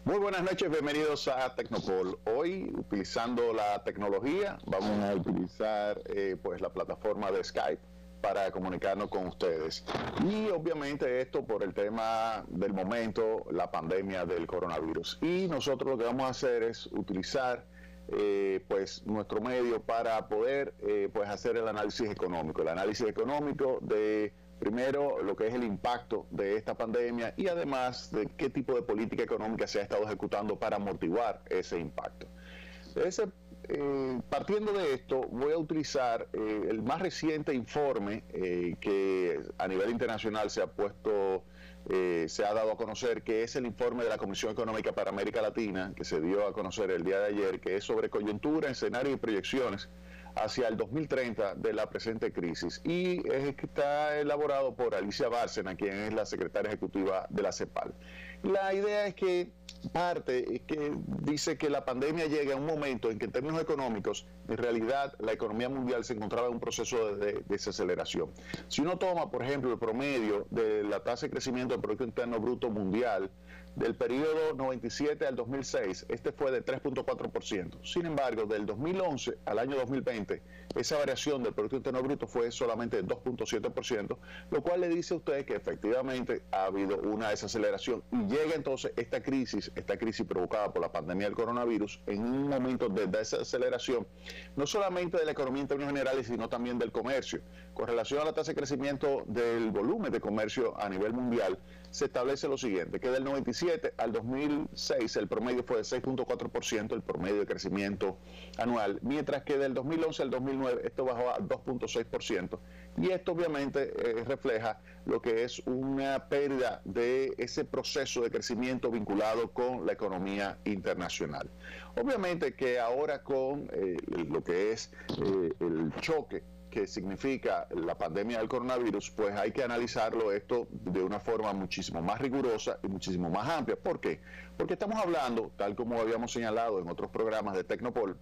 Muy buenas noches, bienvenidos a Tecnopol. Hoy, utilizando la tecnología, vamos a utilizar pues la plataforma de Skype para comunicarnos con ustedes. Y obviamente esto por el tema del momento, la pandemia del coronavirus. Y nosotros lo que vamos a hacer es utilizar pues nuestro medio para poder pues hacer el análisis económico de primero lo que es el impacto de esta pandemia y además de qué tipo de política económica se ha estado ejecutando para amortiguar ese impacto. Partiendo de esto, voy a utilizar el más reciente informe que a nivel internacional se ha dado a conocer, que es el informe de la Comisión Económica para América Latina, que se dio a conocer el día de ayer, que es sobre coyuntura, escenarios y proyecciones hacia el 2030 de la presente crisis, y está elaborado por Alicia Bárcena, quien es la secretaria ejecutiva de la CEPAL. La idea es que dice que la pandemia llega a un momento en que en términos económicos, en realidad la economía mundial se encontraba en un proceso de desaceleración. Si uno toma, por ejemplo, el promedio de la tasa de crecimiento del Producto Interno Bruto mundial del periodo 97 al 2006, este fue de 3.4%. Sin embargo, del 2011 al año 2020, esa variación del Producto Interno Bruto fue solamente de 2.7%, lo cual le dice a usted que efectivamente ha habido una desaceleración y llega entonces esta crisis provocada por la pandemia del coronavirus en un momento de desaceleración, no solamente de la economía en términos generales, sino también del comercio. Con relación a la tasa de crecimiento del volumen de comercio a nivel mundial, se establece lo siguiente, que del 97 al 2006 el promedio fue de 6.4%, el promedio de crecimiento anual, mientras que del 2011 al 2009 esto bajó a 2.6%, y esto obviamente refleja lo que es una pérdida de ese proceso de crecimiento vinculado con la economía internacional. Obviamente que ahora con lo que es el choque que significa la pandemia del coronavirus, pues hay que analizarlo esto de una forma muchísimo más rigurosa y muchísimo más amplia. ¿Por qué? Porque estamos hablando, tal como habíamos señalado en otros programas de Tecnopol,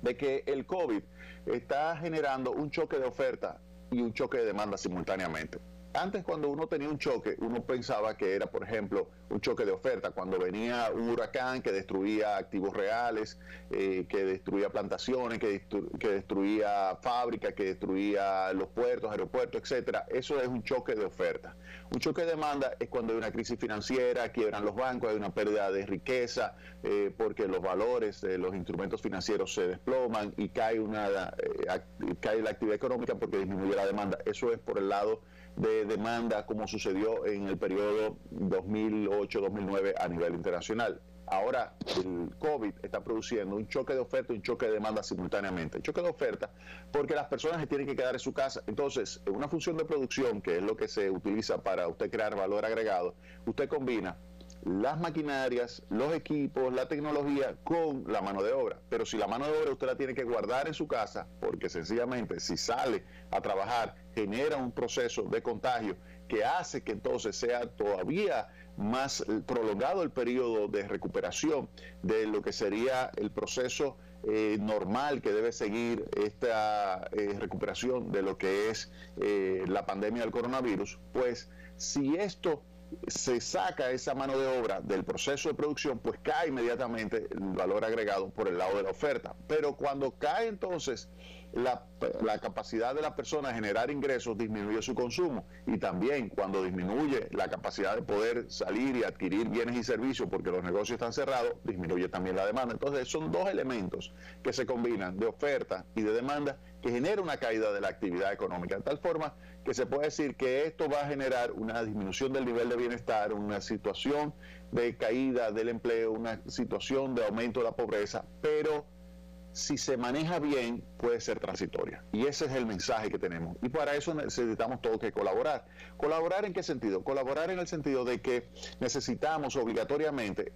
de que el COVID está generando un choque de oferta y un choque de demanda simultáneamente. Antes, cuando uno tenía un choque, uno pensaba que era, por ejemplo, un choque de oferta, cuando venía un huracán que destruía activos reales, que destruía plantaciones, que destruía fábricas, que destruía los puertos, aeropuertos, etcétera. Eso es un choque de oferta. Un choque de demanda es cuando hay una crisis financiera, quiebran los bancos, hay una pérdida de riqueza, porque los valores de los instrumentos financieros se desploman y cae la actividad económica porque disminuye la demanda. Eso es por el lado de demanda, como sucedió en el periodo 2008-2009 a nivel internacional. Ahora el COVID está produciendo un choque de oferta y un choque de demanda simultáneamente. El choque de oferta porque las personas se tienen que quedar en su casa. Entonces, en una función de producción, que es lo que se utiliza para usted crear valor agregado, usted combina las maquinarias, los equipos, la tecnología con la mano de obra. Pero si la mano de obra usted la tiene que guardar en su casa, porque sencillamente si sale a trabajar genera un proceso de contagio que hace que entonces sea todavía más prolongado el periodo de recuperación de lo que sería el proceso normal que debe seguir esta recuperación de lo que es la pandemia del coronavirus. Pues si esto se saca esa mano de obra del proceso de producción, pues cae inmediatamente el valor agregado por el lado de la oferta. Pero cuando cae entonces la capacidad de la persona de generar ingresos, disminuye su consumo, y también cuando disminuye la capacidad de poder salir y adquirir bienes y servicios porque los negocios están cerrados, disminuye también la demanda. Entonces son dos elementos que se combinan, de oferta y de demanda, que genera una caída de la actividad económica, de tal forma que se puede decir que esto va a generar una disminución del nivel de bienestar, una situación de caída del empleo, una situación de aumento de la pobreza, pero si se maneja bien, puede ser transitoria. Y ese es el mensaje que tenemos. Y para eso necesitamos todos que colaborar. ¿Colaborar en qué sentido? Colaborar en el sentido de que necesitamos obligatoriamente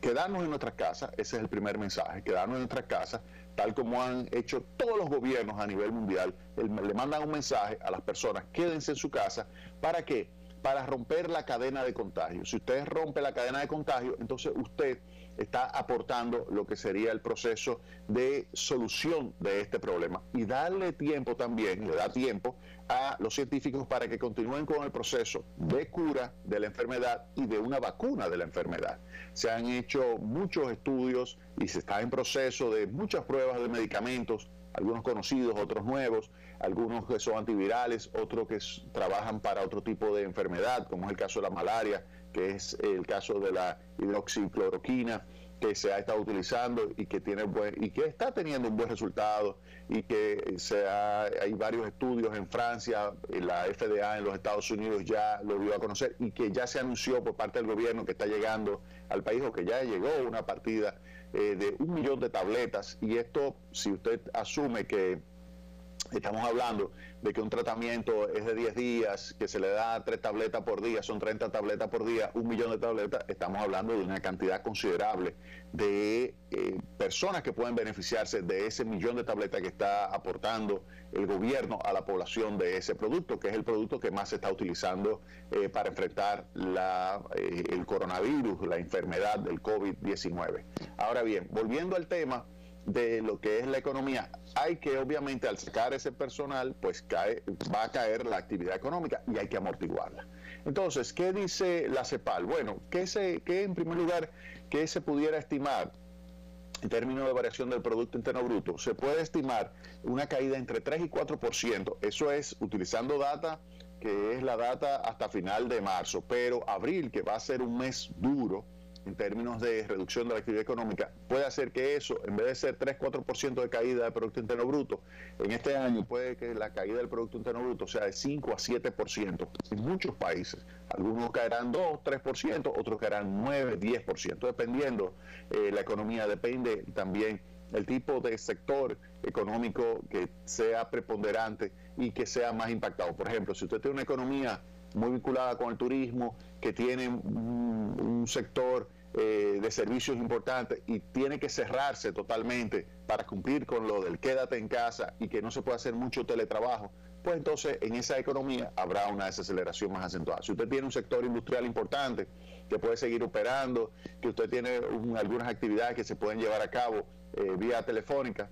quedarnos en nuestras casas. Ese es el primer mensaje, quedarnos en nuestras casas, tal como han hecho todos los gobiernos a nivel mundial. Le mandan un mensaje a las personas, quédense en su casa. ¿Para qué? para romper la cadena de contagio. Si usted rompe la cadena de contagio, entonces usted está aportando lo que sería el proceso de solución de este problema. Y darle tiempo también, le da tiempo a los científicos para que continúen con el proceso de cura de la enfermedad y de una vacuna de la enfermedad. Se han hecho muchos estudios y se está en proceso de muchas pruebas de medicamentos, algunos conocidos, otros nuevos, algunos que son antivirales, otros que trabajan para otro tipo de enfermedad, como es el caso de la malaria, que es el caso de la hidroxicloroquina, que se ha estado utilizando y que está teniendo un buen resultado, y que hay varios estudios en Francia, la FDA en los Estados Unidos ya lo dio a conocer, y que ya se anunció por parte del gobierno que está llegando al país, o que ya llegó una partida de 1 millón de tabletas. Y esto, si usted asume que estamos hablando de que un tratamiento es de 10 días, que se le da 3 tabletas por día, son 30 tabletas por día, 1 millón de tabletas, estamos hablando de una cantidad considerable de personas que pueden beneficiarse de ese 1 millón de tabletas que está aportando el gobierno a la población de ese producto, que es el producto que más se está utilizando para enfrentar el coronavirus, la enfermedad del COVID-19. Ahora bien, volviendo al tema de lo que es la economía, hay que, obviamente, al sacar ese personal, pues va a caer la actividad económica y hay que amortiguarla. Entonces, ¿qué dice la CEPAL? Bueno, que en primer lugar, que se pudiera estimar en términos de variación del Producto Interno Bruto, se puede estimar una caída entre 3 y 4%, eso es utilizando data que es la data hasta final de marzo, pero abril, que va a ser un mes duro en términos de reducción de la actividad económica, puede hacer que eso, en vez de ser 3-4% de caída del Producto Interno Bruto, en este año puede que la caída del Producto Interno Bruto sea de 5 a 7% en muchos países. Algunos caerán 2-3%, otros caerán 9-10%, dependiendo la economía, depende también el tipo de sector económico que sea preponderante y que sea más impactado. Por ejemplo, si usted tiene una economía muy vinculada con el turismo, que tiene un sector de servicios importantes y tiene que cerrarse totalmente para cumplir con lo del quédate en casa y que no se puede hacer mucho teletrabajo, pues entonces en esa economía habrá una desaceleración más acentuada. Si usted tiene un sector industrial importante que puede seguir operando, que usted tiene algunas actividades que se pueden llevar a cabo vía telefónica,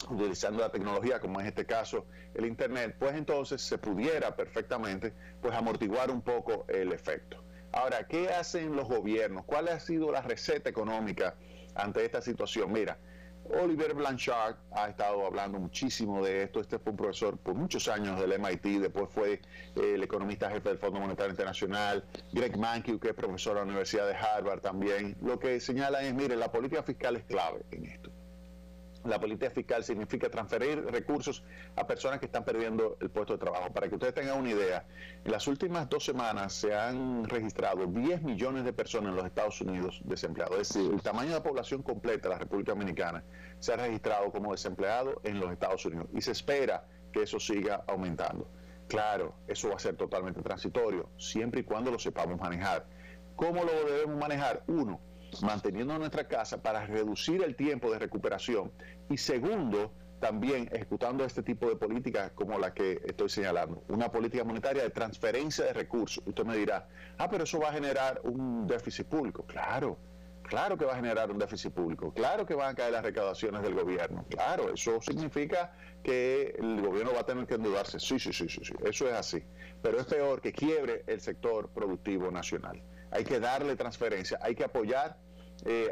utilizando la tecnología, como en este caso el internet, pues entonces se pudiera perfectamente pues amortiguar un poco el efecto. Ahora, ¿qué hacen los gobiernos? ¿Cuál ha sido la receta económica ante esta situación? Mira, Olivier Blanchard ha estado hablando muchísimo de esto. Este fue un profesor por muchos años del MIT, después fue el economista jefe del Fondo Monetario Internacional. Greg Mankiw, que es profesor de la Universidad de Harvard también, lo que señala es, mire, la política fiscal es clave en esto. La política fiscal significa transferir recursos a personas que están perdiendo el puesto de trabajo. Para que ustedes tengan una idea, en las últimas 2 semanas se han registrado 10 millones de personas en los Estados Unidos desempleados. Es decir, el tamaño de la población completa de la República Dominicana se ha registrado como desempleado en los Estados Unidos y se espera que eso siga aumentando. Claro, eso va a ser totalmente transitorio, siempre y cuando lo sepamos manejar. ¿Cómo lo debemos manejar? Uno, manteniendo nuestra casa para reducir el tiempo de recuperación, y segundo, también ejecutando este tipo de políticas como la que estoy señalando, una política monetaria de transferencia de recursos. Usted me dirá, pero eso va a generar un déficit público. Claro que va a generar un déficit público, claro que van a caer las recaudaciones del gobierno, claro, eso significa que el gobierno va a tener que endeudarse, sí, eso es así, pero es peor que quiebre el sector productivo nacional. Hay que darle transferencia, hay que apoyar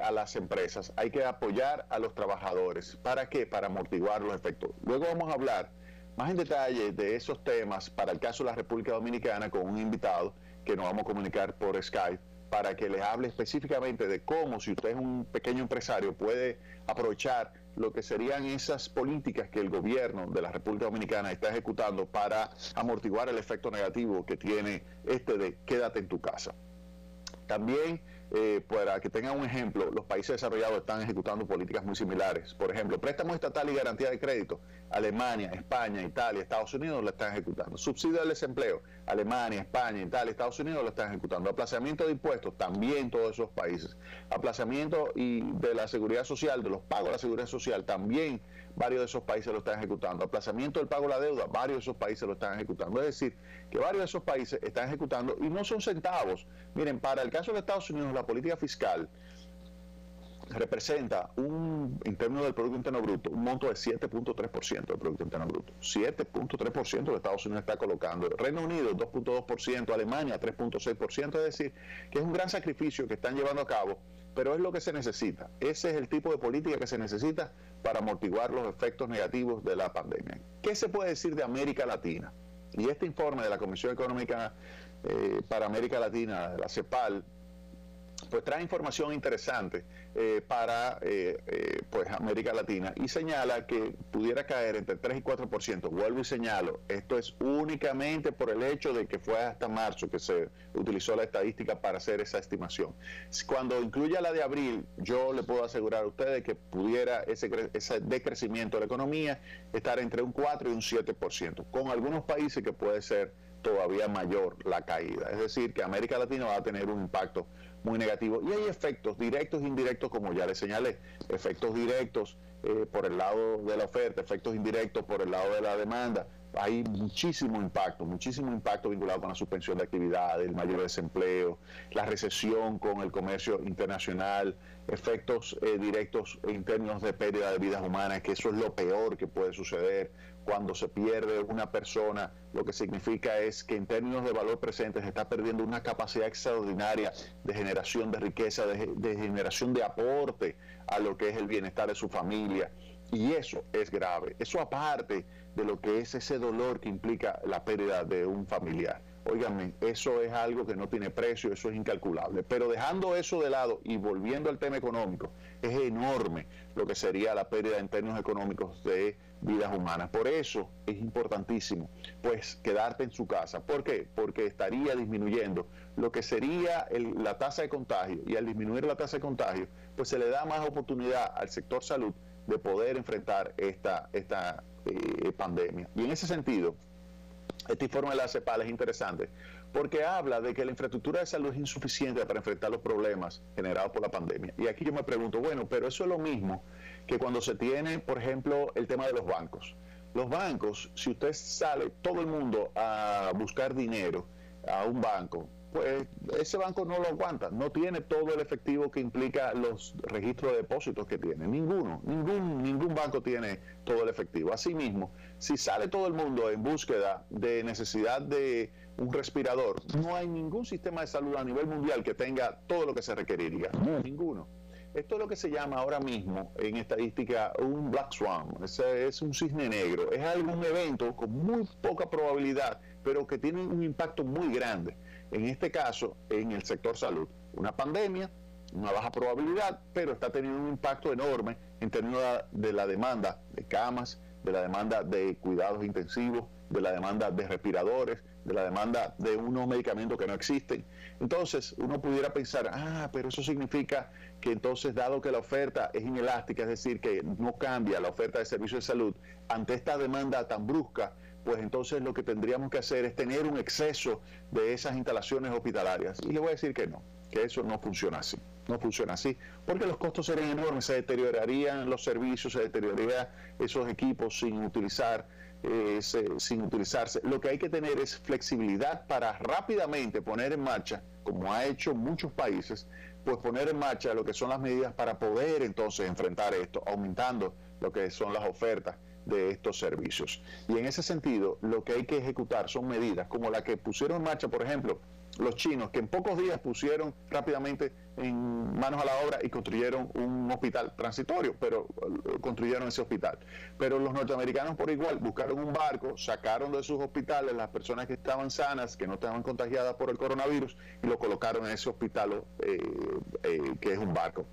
a las empresas, hay que apoyar a los trabajadores. ¿Para qué? Para amortiguar los efectos. Luego vamos a hablar más en detalle de esos temas para el caso de la República Dominicana con un invitado que nos vamos a comunicar por Skype para que les hable específicamente de cómo, si usted es un pequeño empresario, puede aprovechar lo que serían esas políticas que el gobierno de la República Dominicana está ejecutando para amortiguar el efecto negativo que tiene de quédate en tu casa. También para que tengan un ejemplo, los países desarrollados están ejecutando políticas muy similares. Por ejemplo, préstamo estatal y garantía de crédito. Alemania, España, Italia, Estados Unidos lo están ejecutando. Subsidio al desempleo. Alemania, España, Italia, Estados Unidos lo están ejecutando. Aplazamiento de impuestos, también todos esos países. Aplazamiento de la seguridad social, de los pagos de la seguridad social, también varios de esos países lo están ejecutando. Aplazamiento del pago de la deuda, varios de esos países lo están ejecutando. Es decir, que varios de esos países están ejecutando y no son centavos. Miren, para el caso de Estados Unidos, la política fiscal representa en términos del Producto Interno Bruto, un monto de 7.3% del Producto Interno Bruto. 7.3% de Estados Unidos está colocando. Reino Unido, 2.2%, Alemania, 3.6%, es decir, que es un gran sacrificio que están llevando a cabo, pero es lo que se necesita. Ese es el tipo de política que se necesita para amortiguar los efectos negativos de la pandemia. ¿Qué se puede decir de América Latina? Y este informe de la Comisión Económica para América Latina, de la CEPAL, pues trae información interesante para pues América Latina y señala que pudiera caer entre 3 y 4%. Vuelvo y señalo, esto es únicamente por el hecho de que fue hasta marzo que se utilizó la estadística para hacer esa estimación. Cuando incluya la de abril, yo le puedo asegurar a ustedes que pudiera ese decrecimiento de la economía estar entre un 4 y un 7%, con algunos países que puede ser todavía mayor la caída. Es decir, que América Latina va a tener un impacto muy negativo. Y hay efectos directos e indirectos, como ya les señalé. Efectos directos por el lado de la oferta, efectos indirectos por el lado de la demanda. Hay muchísimo impacto vinculado con la suspensión de actividades, el mayor desempleo, la recesión con el comercio internacional, efectos directos en términos de pérdida de vidas humanas, que eso es lo peor que puede suceder cuando se pierde una persona. Lo que significa es que en términos de valor presente se está perdiendo una capacidad extraordinaria de generación de riqueza, de generación de aporte a lo que es el bienestar de su familia. Y eso es grave. Eso aparte de lo que es ese dolor que implica la pérdida de un familiar. Óigame, eso es algo que no tiene precio, eso es incalculable. Pero dejando eso de lado y volviendo al tema económico, es enorme lo que sería la pérdida en términos económicos de vidas humanas. Por eso es importantísimo, pues, quedarte en su casa. ¿Por qué? Porque estaría disminuyendo lo que sería la tasa de contagio, y al disminuir la tasa de contagio, pues se le da más oportunidad al sector salud de poder enfrentar esta pandemia. Y en ese sentido, este informe de la CEPAL es interesante porque habla de que la infraestructura de salud es insuficiente para enfrentar los problemas generados por la pandemia. Y aquí yo me pregunto, bueno, pero eso es lo mismo que cuando se tiene, por ejemplo, el tema de los bancos. Los bancos, si usted sale todo el mundo a buscar dinero a un banco, pues ese banco no lo aguanta, no tiene todo el efectivo que implica los registros de depósitos que tiene. Ningún banco tiene todo el efectivo. Asimismo, si sale todo el mundo en búsqueda de necesidad de un respirador, no hay ningún sistema de salud a nivel mundial que tenga todo lo que se requeriría. No, ninguno. Esto es lo que se llama ahora mismo en estadística un black swan, es un cisne negro, es algún evento con muy poca probabilidad, pero que tiene un impacto muy grande. En este caso, en el sector salud, una pandemia, una baja probabilidad, pero está teniendo un impacto enorme en términos de la demanda de camas, de la demanda de cuidados intensivos, de la demanda de respiradores, de la demanda de unos medicamentos que no existen. Entonces, uno pudiera pensar, pero eso significa que entonces, dado que la oferta es inelástica, es decir, que no cambia la oferta de servicios de salud ante esta demanda tan brusca, pues entonces lo que tendríamos que hacer es tener un exceso de esas instalaciones hospitalarias. Y le voy a decir que no, que eso no funciona así. No funciona así, porque los costos serían enormes, se deteriorarían los servicios, se deteriorarían esos equipos sin utilizarse. Lo que hay que tener es flexibilidad para rápidamente poner en marcha, como ha hecho muchos países, pues poner en marcha lo que son las medidas para poder entonces enfrentar esto, aumentando lo que son las ofertas de estos servicios. Y en ese sentido, lo que hay que ejecutar son medidas como la que pusieron en marcha, por ejemplo, los chinos, que en pocos días pusieron rápidamente en manos a la obra y construyeron un hospital transitorio, pero construyeron ese hospital. Pero los norteamericanos por igual buscaron un barco, sacaron de sus hospitales las personas que estaban sanas, que no estaban contagiadas por el coronavirus, y lo colocaron en ese hospital que es un barco.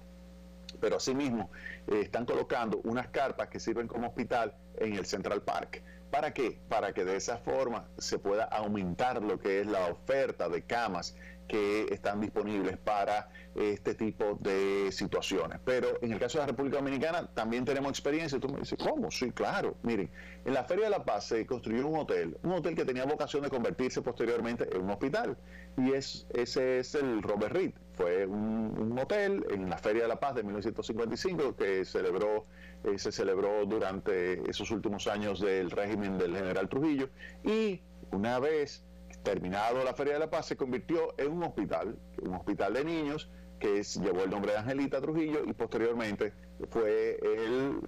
Pero asimismo están colocando unas carpas que sirven como hospital en el Central Park. ¿Para qué? Para que de esa forma se pueda aumentar lo que es la oferta de camas que están disponibles para este tipo de situaciones. Pero en el caso de la República Dominicana también tenemos experiencia. Tú me dices, ¿cómo? Sí, claro. Miren, en la Feria de la Paz se construyó un hotel que tenía vocación de convertirse posteriormente en un hospital. Y ese es el Robert Reed. Fue un hotel en la Feria de la Paz de 1955 que se celebró durante esos últimos años del régimen del general Trujillo. Y una vez terminado la Feria de la Paz, se convirtió en un hospital de niños que llevó el nombre de Angelita Trujillo y posteriormente fue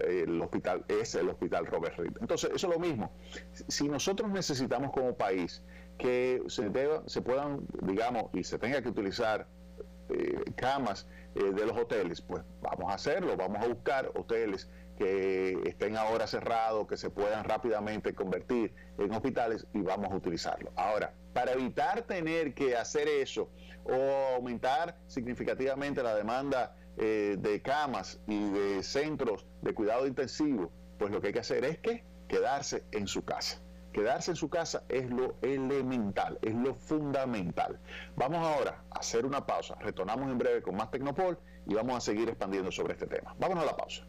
el hospital Robert Reed. Entonces, eso es lo mismo. Si nosotros necesitamos como país que se puedan, digamos, y se tenga que utilizar camas de los hoteles, pues vamos a hacerlo, vamos a buscar hoteles que estén ahora cerrados, que se puedan rápidamente convertir en hospitales y vamos a utilizarlo. Ahora, para evitar tener que hacer eso o aumentar significativamente la demanda de camas y de centros de cuidado intensivo, pues lo que hay que hacer es quedarse en su casa. Quedarse en su casa es lo elemental, es lo fundamental. Vamos ahora a hacer una pausa. Retornamos en breve con más Tecnopol y vamos a seguir expandiendo sobre este tema. Vámonos a la pausa.